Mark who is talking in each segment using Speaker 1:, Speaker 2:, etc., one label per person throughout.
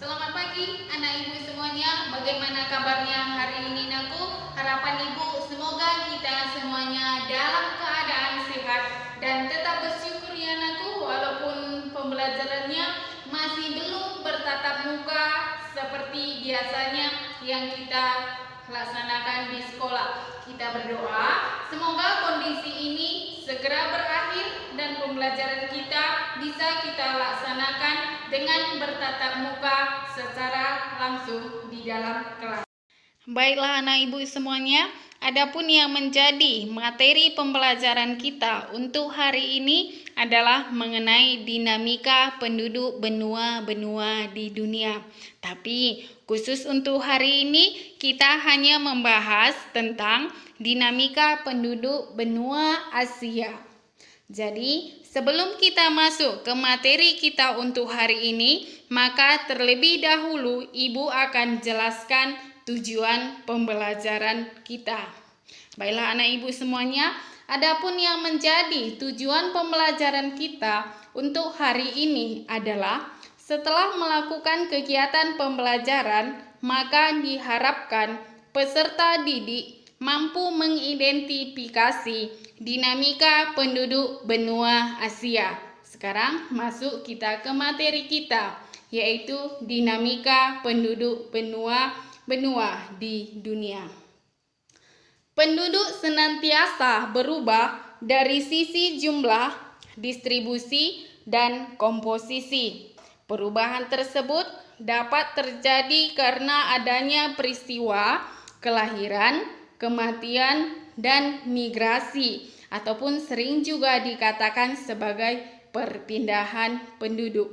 Speaker 1: Selamat pagi anak ibu semuanya. Bagaimana kabarnya hari ini naku? Harapan ibu semoga kita semuanya dalam keadaan sehat dan tetap bersyukur ya naku, walaupun pembelajarannya masih belum bertatap muka seperti biasanya yang kita laksanakan di sekolah. Kita berdoa semoga kondisi ini segera berakhir dan pembelajaran kita bisa kita laksanakan dengan bertatap muka secara langsung di dalam kelas. Baiklah anak ibu semuanya, adapun yang menjadi materi pembelajaran kita untuk hari ini adalah mengenai dinamika penduduk benua-benua di dunia. Tapi khusus untuk hari ini kita hanya membahas tentang dinamika penduduk benua Asia. Jadi, sebelum kita masuk ke materi kita untuk hari ini, maka terlebih dahulu Ibu akan jelaskan tujuan pembelajaran kita. Baiklah anak Ibu semuanya, adapun yang menjadi tujuan pembelajaran kita untuk hari ini adalah setelah melakukan kegiatan pembelajaran, maka diharapkan peserta didik mampu mengidentifikasi dinamika penduduk benua Asia. Sekarang masuk kita ke materi kita, yaitu dinamika penduduk benua di dunia. Penduduk senantiasa berubah dari sisi jumlah, distribusi, dan komposisi. Perubahan tersebut dapat terjadi karena adanya peristiwa kelahiran, kematian, dan migrasi, ataupun sering juga dikatakan sebagai perpindahan penduduk.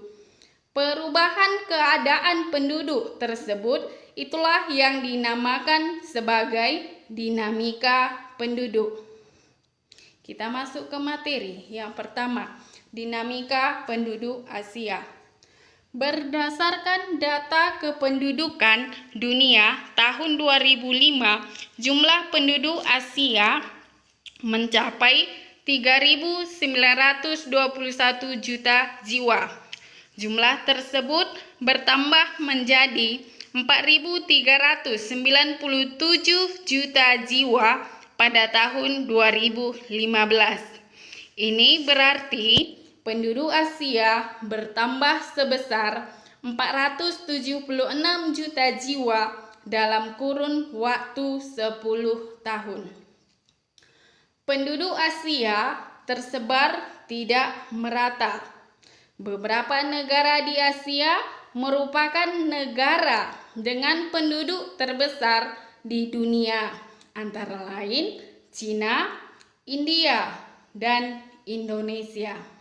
Speaker 1: Perubahan keadaan penduduk tersebut itulah yang dinamakan sebagai dinamika penduduk. Kita masuk ke materi yang pertama, dinamika penduduk Asia. Berdasarkan data kependudukan dunia tahun 2005, jumlah penduduk Asia mencapai 3.921 juta jiwa. Jumlah tersebut bertambah menjadi 4.397 juta jiwa pada tahun 2015. Ini berarti penduduk Asia bertambah sebesar 476 juta jiwa dalam kurun waktu 10 tahun. Penduduk Asia tersebar tidak merata. Beberapa negara di Asia merupakan negara dengan penduduk terbesar di dunia, antara lain Cina, India, dan Indonesia.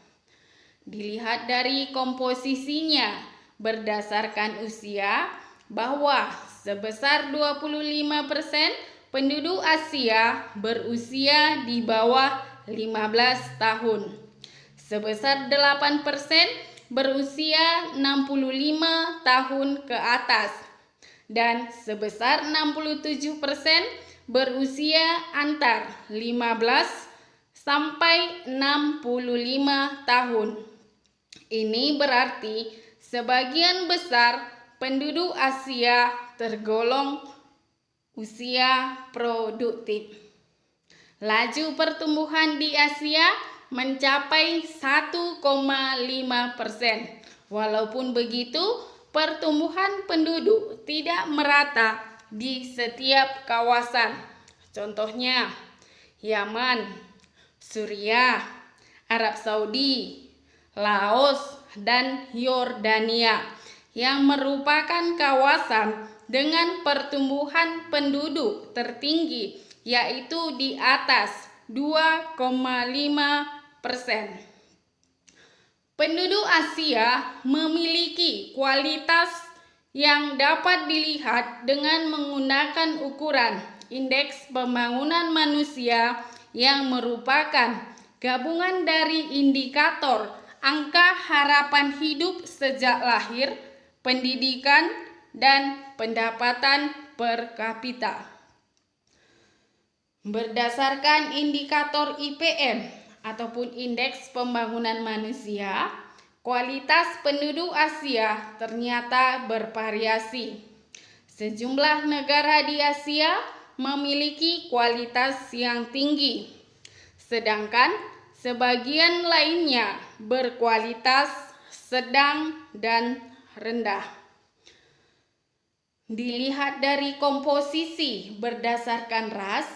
Speaker 1: Dilihat dari komposisinya berdasarkan usia, bahwa sebesar 25% penduduk Asia berusia di bawah 15 tahun. Sebesar 8% berusia 65 tahun ke atas. Dan sebesar 67% berusia antar 15 sampai 65 tahun. Ini berarti sebagian besar penduduk Asia tergolong usia produktif. Laju pertumbuhan di Asia mencapai 1,5%. Walaupun begitu, pertumbuhan penduduk tidak merata di setiap kawasan. Contohnya, Yaman, Suriah, Arab Saudi, Laos, dan Yordania yang merupakan kawasan dengan pertumbuhan penduduk tertinggi, yaitu di atas 2,5%. Penduduk Asia memiliki kualitas yang dapat dilihat dengan menggunakan ukuran Indeks Pembangunan Manusia yang merupakan gabungan dari indikator angka harapan hidup sejak lahir, pendidikan, dan pendapatan per kapita. Berdasarkan indikator IPM ataupun Indeks Pembangunan Manusia, kualitas penduduk Asia ternyata bervariasi. Sejumlah negara di Asia memiliki kualitas yang tinggi, sedangkan sebagian lainnya berkualitas sedang dan rendah. Dilihat dari komposisi berdasarkan ras,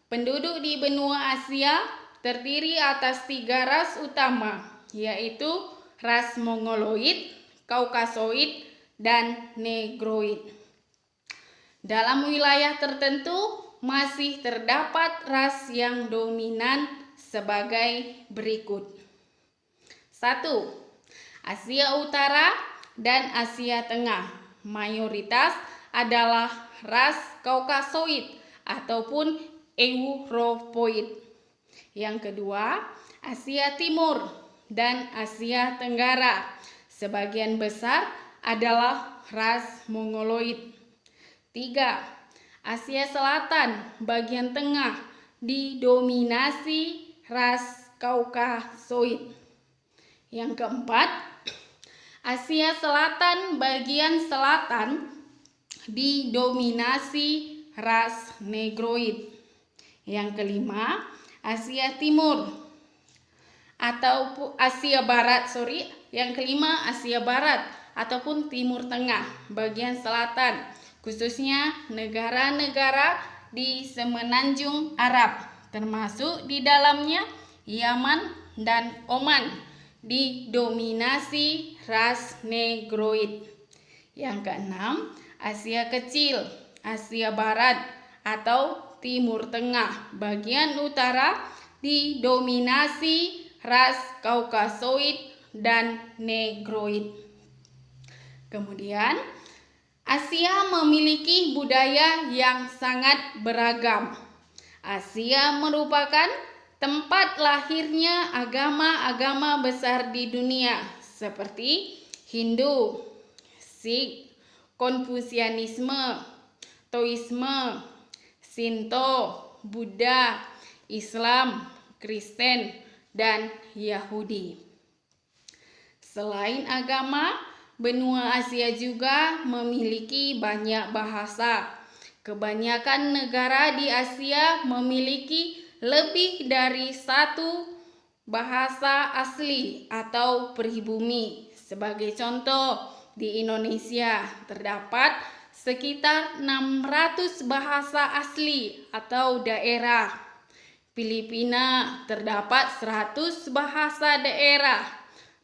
Speaker 1: penduduk di benua Asia terdiri atas 3 ras utama, yaitu ras Mongoloid, Kaukasoid, dan Negroid. Dalam wilayah tertentu masih terdapat ras yang dominan sebagai berikut. 1. Asia Utara dan Asia Tengah mayoritas adalah ras Kaukasoid ataupun Europoid. Yang kedua, Asia Timur dan Asia Tenggara sebagian besar adalah ras Mongoloid. 3. Asia Selatan bagian tengah didominasi ras Kaukasoid. Yang keempat, Asia Selatan bagian selatan didominasi ras Negroid. Yang kelima, Asia Timur atau Asia Barat, Yang kelima, Asia Barat ataupun Timur Tengah bagian selatan, khususnya negara-negara di Semenanjung Arab, termasuk di dalamnya Yaman dan Oman, didominasi ras Negroid. Yang keenam, Asia Kecil, Asia Barat atau Timur Tengah bagian utara didominasi ras Kaukasoid dan Negroid. Kemudian, Asia memiliki budaya yang sangat beragam. Asia merupakan tempat lahirnya agama-agama besar di dunia seperti Hindu, Sikh, Konfusianisme, Taoisme, Shinto, Buddha, Islam, Kristen, dan Yahudi. Selain agama, benua Asia juga memiliki banyak bahasa. Kebanyakan negara di Asia memiliki lebih dari 1 bahasa asli atau pribumi. Sebagai contoh, di Indonesia terdapat sekitar 600 bahasa asli atau daerah. Filipina terdapat 100 bahasa daerah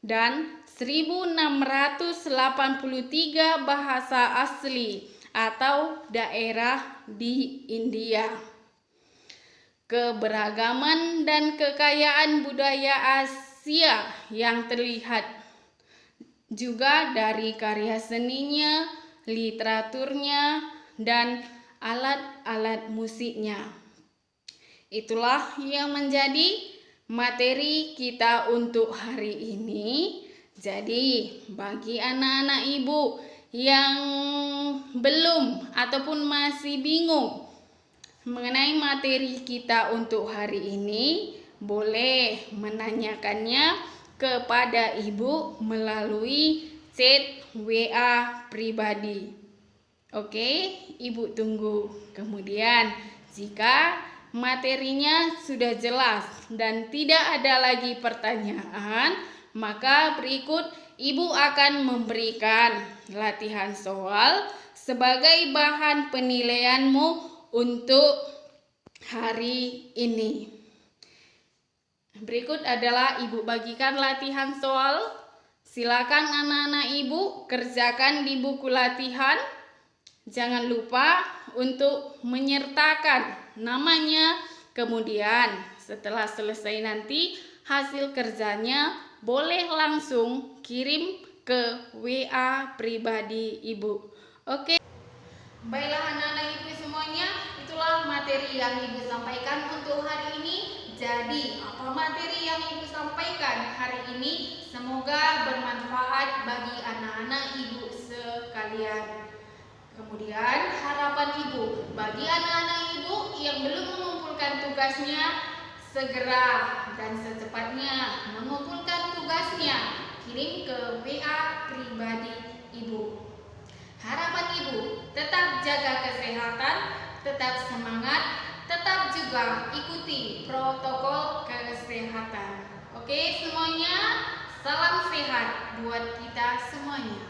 Speaker 1: dan 1683 bahasa asli atau daerah di India. Keberagaman dan kekayaan budaya Asia yang terlihat juga dari karya seninya, literaturnya, dan alat-alat musiknya. Itulah yang menjadi materi kita untuk hari ini. Jadi, bagi anak-anak ibu yang belum ataupun masih bingung mengenai materi kita untuk hari ini, boleh menanyakannya kepada ibu melalui chat WA pribadi. Oke, ibu tunggu. Kemudian, jika materinya sudah jelas dan tidak ada lagi pertanyaan, maka berikut ibu akan memberikan latihan soal sebagai bahan penilaianmu untuk hari ini. Berikut adalah ibu bagikan latihan soal. Silakan anak-anak ibu kerjakan di buku latihan. Jangan lupa untuk menyertakan namanya. Kemudian setelah selesai nanti hasil kerjanya boleh langsung kirim ke WA pribadi ibu. Oke. Baiklah anak-anak ibu semuanya, itulah materi yang ibu sampaikan untuk hari ini. Jadi, apa materi yang ibu sampaikan hari ini? Semoga bermanfaat bagi anak-anak ibu sekalian. Kemudian, harapan ibu bagi anak-anak ibu yang belum mengumpulkan tugasnya, segera dan secepatnya mengumpulkan tugasnya. kirim ke WA pribadi Ibu. Harapan Ibu tetap jaga kesehatan, tetap semangat, tetap juga ikuti protokol kesehatan. Oke semuanya, salam sehat buat kita semuanya.